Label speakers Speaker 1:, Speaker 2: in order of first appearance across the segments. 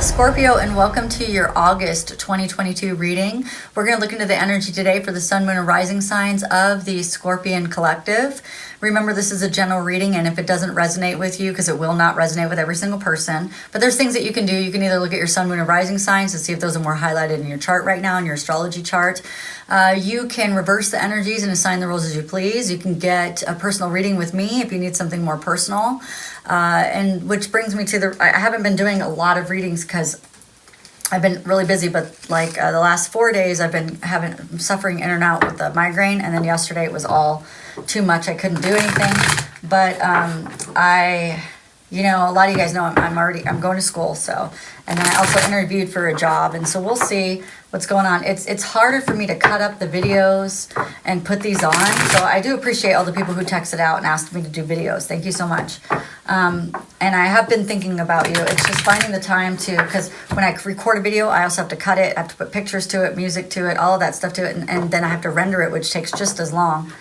Speaker 1: Scorpio, and welcome to your August 2022 reading. We're going to look into the energy today for the sun, moon, and rising signs of the Scorpion collective. Remember, this is a general reading, and if it doesn't resonate with you, because it will not resonate with every single person, but there's things that you can do. You can either look at your sun, moon, and rising signs to see if those are more highlighted in your chart right now, in your astrology chart. You can reverse the energies and assign the rules as you please. You can get a personal reading with me if you need something more personal. And which brings me to I haven't been doing a lot of readings because I've been really busy, but like the last 4 days I've been suffering in and out with the migraine, and then yesterday it was all too much. I couldn't do anything, but a lot of you guys know I'm going to school, so, and then I also interviewed for a job, and so we'll see what's going on. It's harder for me to cut up the videos and put these on, so I do appreciate all the people who texted out and asked me to do videos. Thank you so much. And I have been thinking about you. It's just finding the time to, because when I record a video, I also have to cut it, I have to put pictures to it, music to it, all of that stuff to it, and then I have to render it, which takes just as long.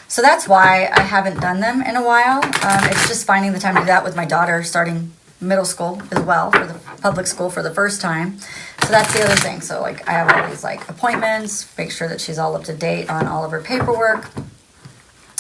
Speaker 1: So that's why I haven't done them in a while. It's just finding the time to do that with my daughter starting middle school as well, for the public school for the first time. So that's the other thing. So like I have all these like appointments, make sure that she's all up to date on all of her paperwork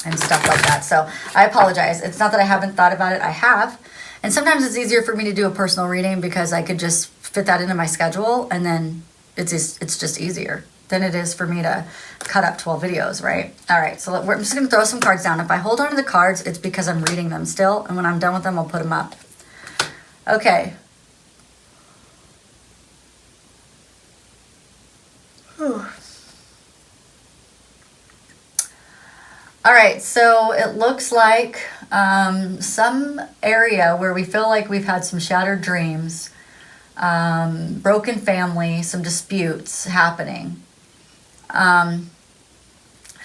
Speaker 1: and stuff like that. So I apologize. It's not that I haven't thought about it. I have. And sometimes it's easier for me to do a personal reading because I could just fit that into my schedule, and then it's just easier than it is for me to cut up 12 videos, right? All right, so I'm just gonna throw some cards down. If I hold on to the cards, it's because I'm reading them still, and when I'm done with them, I'll put them up. Okay. Whew. All right, so it looks like some area where we feel like we've had some shattered dreams, broken family, some disputes happening.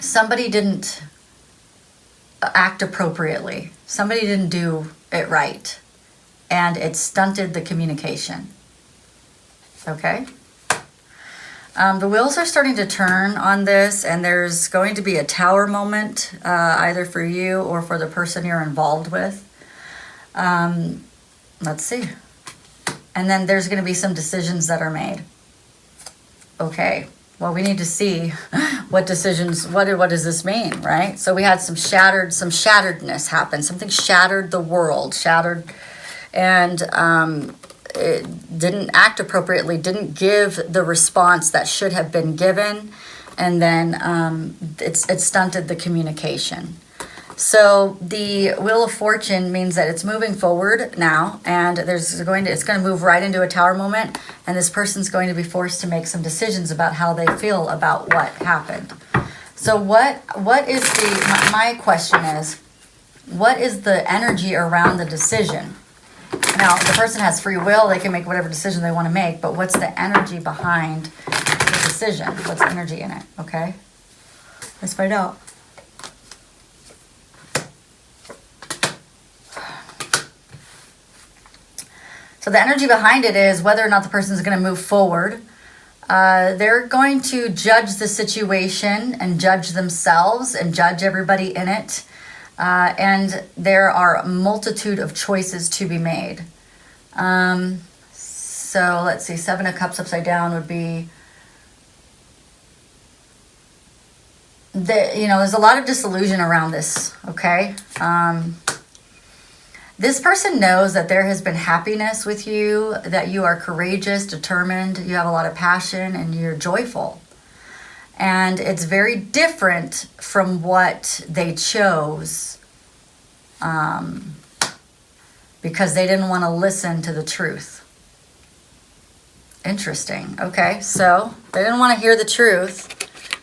Speaker 1: Somebody didn't act appropriately. Somebody didn't do it right, and it stunted the communication. Okay? The wheels are starting to turn on this, and there's going to be a tower moment, either for you or for the person you're involved with. Let's see. And then there's going to be some decisions that are made. Okay. Well, we need to see what decisions, what does this mean, right? So we had some shatteredness happen. Something shattered the world, and it didn't act appropriately, didn't give the response that should have been given, and then it stunted the communication. So the Wheel of Fortune means that it's moving forward now, and it's going to move right into a tower moment, and this person's going to be forced to make some decisions about how they feel about what happened. So what is my question is, what is the energy around the decision? Now, the person has free will, they can make whatever decision they want to make, but what's the energy behind the decision? What's the energy in it, okay? Let's find out. So the energy behind it is whether or not the person is going to move forward. They're going to judge the situation and judge themselves and judge everybody in it. And there are a multitude of choices to be made. So let's see, 7 of Cups upside down would be, there's a lot of disillusion around this, okay? This person knows that there has been happiness with you, that you are courageous, determined, you have a lot of passion, and you're joyful. And it's very different from what they chose because they didn't want to listen to the truth. Interesting. Okay, so they didn't want to hear the truth,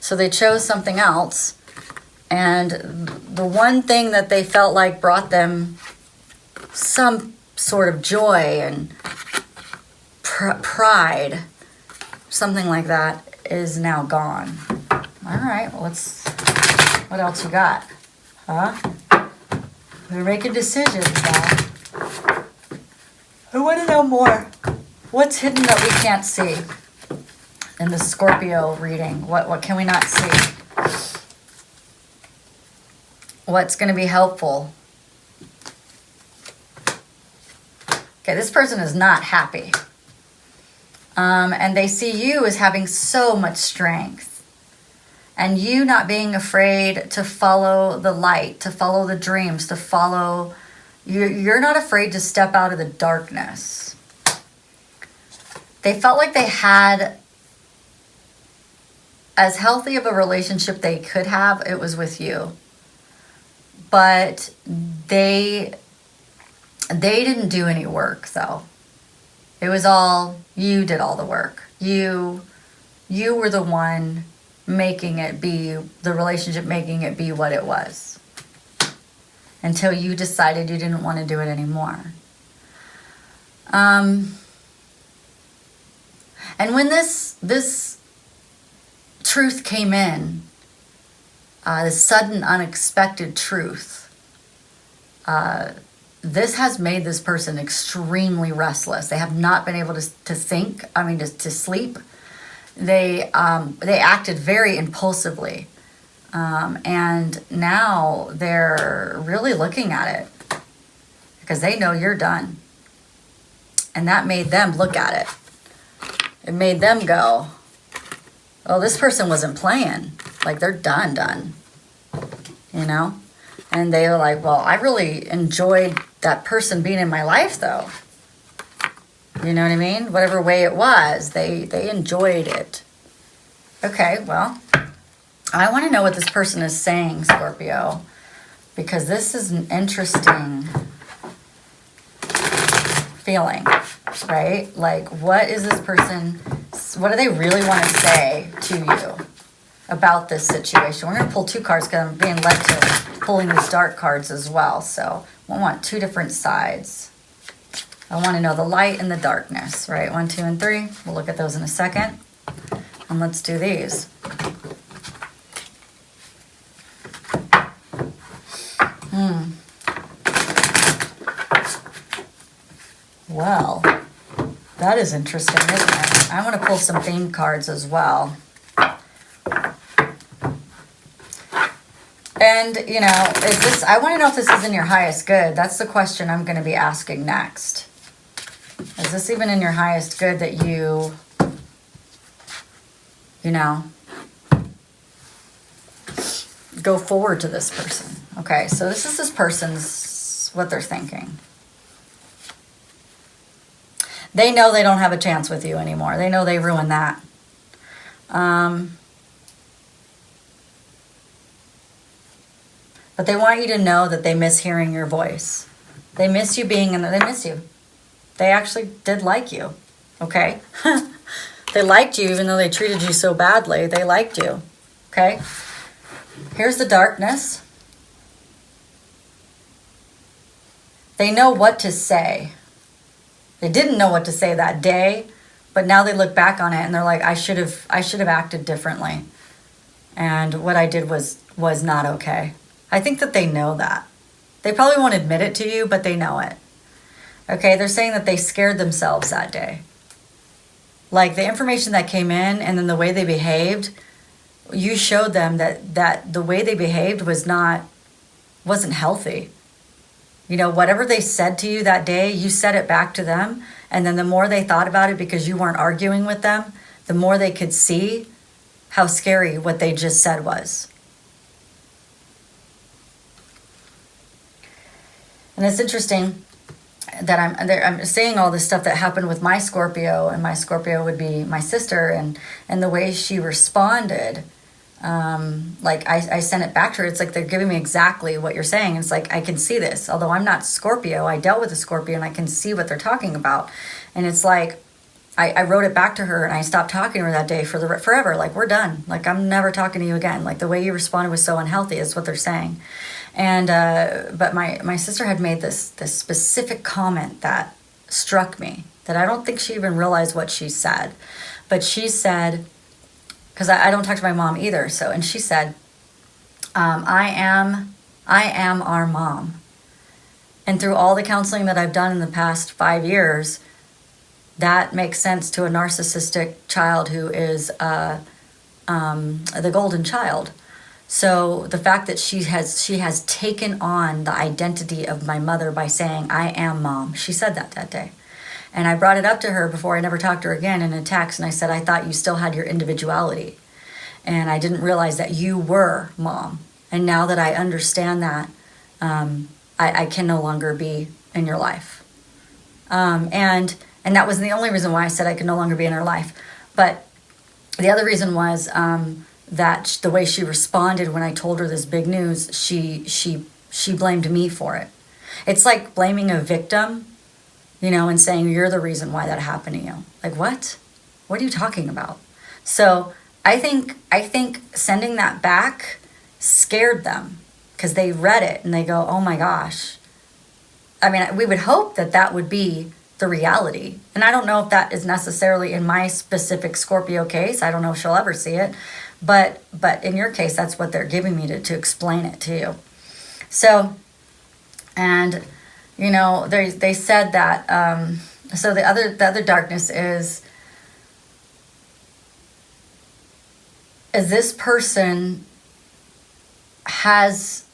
Speaker 1: so they chose something else. And the one thing that they felt like brought them some sort of joy and pride, something like that, is now gone. All right, well, what else you got? Huh? We're making decisions now. I want to know more. What's hidden that we can't see in the Scorpio reading? What can we not see? What's going to be helpful? Okay, this person is not happy. And they see you as having so much strength. And you not being afraid to follow the light, to follow the dreams, to follow... You're not afraid to step out of the darkness. They felt like they had as healthy of a relationship they could have. It was with you. But they didn't do any work, though. It was all, you did all the work. You were the one making it be, the relationship making it be what it was. Until you decided you didn't want to do it anymore. And when this truth came in, the sudden, unexpected truth, this has made this person extremely restless. They have not been able to think, to sleep. They acted very impulsively. And now they're really looking at it because they know you're done. And that made them look at it. It made them go, oh, this person wasn't playing. Like, they're done. You know? And they were like, well, I really enjoyed that person being in my life, though. You know what I mean? Whatever way it was, they enjoyed it. Okay, well, I want to know what this person is saying, Scorpio, because this is an interesting feeling, right? Like, what is this person, what do they really want to say to you about this situation? We're going to pull two cards because I'm being led to pulling these dark cards as well. So I want two different sides. I want to know the light and the darkness, right? 1, 2, and 3. We'll look at those in a second. And let's do these. Well, that is interesting, isn't it? I want to pull some theme cards as well. And, you know, is this, I want to know if this is in your highest good. That's the question I'm going to be asking next. Is this even in your highest good that you know, go forward to this person? Okay, so this person's, what they're thinking. They know they don't have a chance with you anymore. They know they ruined that. But they want you to know that they miss hearing your voice. They miss you being in there. They miss you. They actually did like you. Okay? They liked you even though they treated you so badly. They liked you. Okay? Here's the darkness. They know what to say. They didn't know what to say that day, but now they look back on it and they're like, I should have acted differently. And what I did was not okay. I think that they know that. They probably won't admit it to you, but they know it. Okay, they're saying that they scared themselves that day. Like, the information that came in and then the way they behaved, you showed them that the way they behaved wasn't healthy. You know, whatever they said to you that day, you said it back to them. And then the more they thought about it because you weren't arguing with them, the more they could see how scary what they just said was. And it's interesting that I'm saying all this stuff that happened with my Scorpio, and my Scorpio would be my sister, and the way she responded. Like I sent it back to her. It's like they're giving me exactly what you're saying. It's like, I can see this. Although I'm not Scorpio, I dealt with a Scorpio and I can see what they're talking about. And it's like, I wrote it back to her and I stopped talking to her that day forever. Like, we're done. Like, I'm never talking to you again. Like, the way you responded was so unhealthy is what they're saying. And, but my sister had made this specific comment that struck me, that I don't think she even realized what she said. But she said, because I don't talk to my mom either. So, and she said, I am our mom. And through all the counseling that I've done in the past 5 years, that makes sense to a narcissistic child who is the golden child. So the fact that she has taken on the identity of my mother by saying, I am mom. She said that day. And I brought it up to her before I never talked to her again in a text. And I said, I thought you still had your individuality. And I didn't realize that you were mom. And now that I understand that, I can no longer be in your life. And that was the only reason why I said I could no longer be in her life. But the other reason was that the way she responded when I told her this big news, she blamed me for it. It's like blaming a victim, you know, and saying you're the reason why that happened to you. Like, what? What are you talking about? So I think sending that back scared them because they read it and they go, oh my gosh. I mean, we would hope that that would be the reality. And I don't know if that is necessarily in my specific Scorpio case. I don't know if she'll ever see it. But in your case, that's what they're giving me to explain it to you. So, and, you know, they said that, so the other darkness is this person has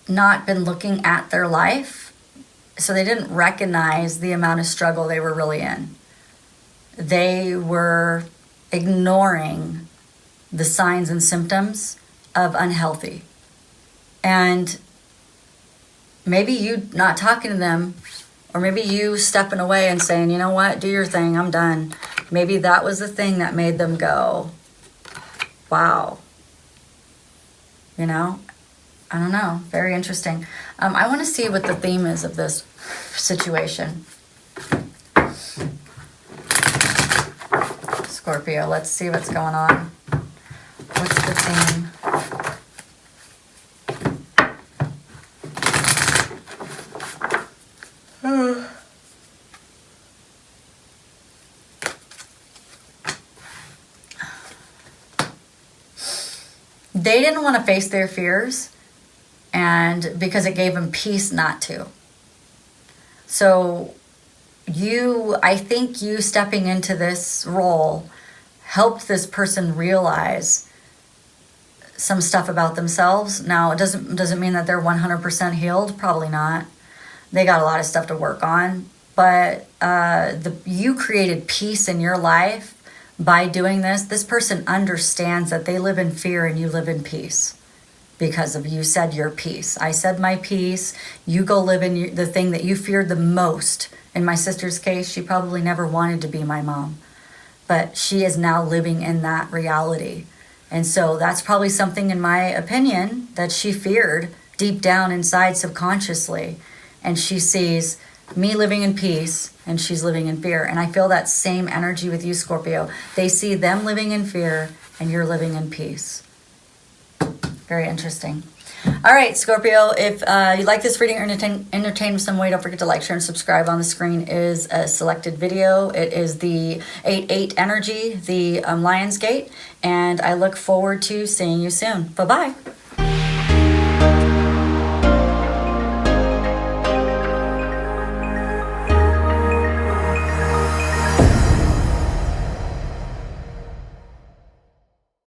Speaker 1: not been looking at their life, so they didn't recognize the amount of struggle they were really in. They were ignoring the signs and symptoms of unhealthy. And maybe you not talking to them, or maybe you stepping away and saying, you know what, do your thing, I'm done. Maybe that was the thing that made them go, wow. You know, I don't know. Very interesting. I want to see what the theme is of this situation. Scorpio, let's see what's going on. What's the theme? They didn't want to face their fears, and because it gave them peace not to. So I think you stepping into this role helped this person realize some stuff about themselves. Now, it doesn't mean that they're 100% healed. Probably not. They got a lot of stuff to work on. But you created peace in your life by doing this. This person understands that they live in fear and you live in peace because of you said your peace. I said my peace. You go live in the thing that you feared the most. In my sister's case, she probably never wanted to be my mom, but she is now living in that reality. And so that's probably something, in my opinion, that she feared deep down inside subconsciously. And she sees me living in peace and she's living in fear. And I feel that same energy with you, Scorpio. They see them living in fear and you're living in peace. Very interesting. All right, Scorpio, if you like this reading or entertain in some way, don't forget to like, share, and subscribe. On the screen is a selected video. It is the 8-8 energy, the Lionsgate, and I look forward to seeing you soon. Bye-bye.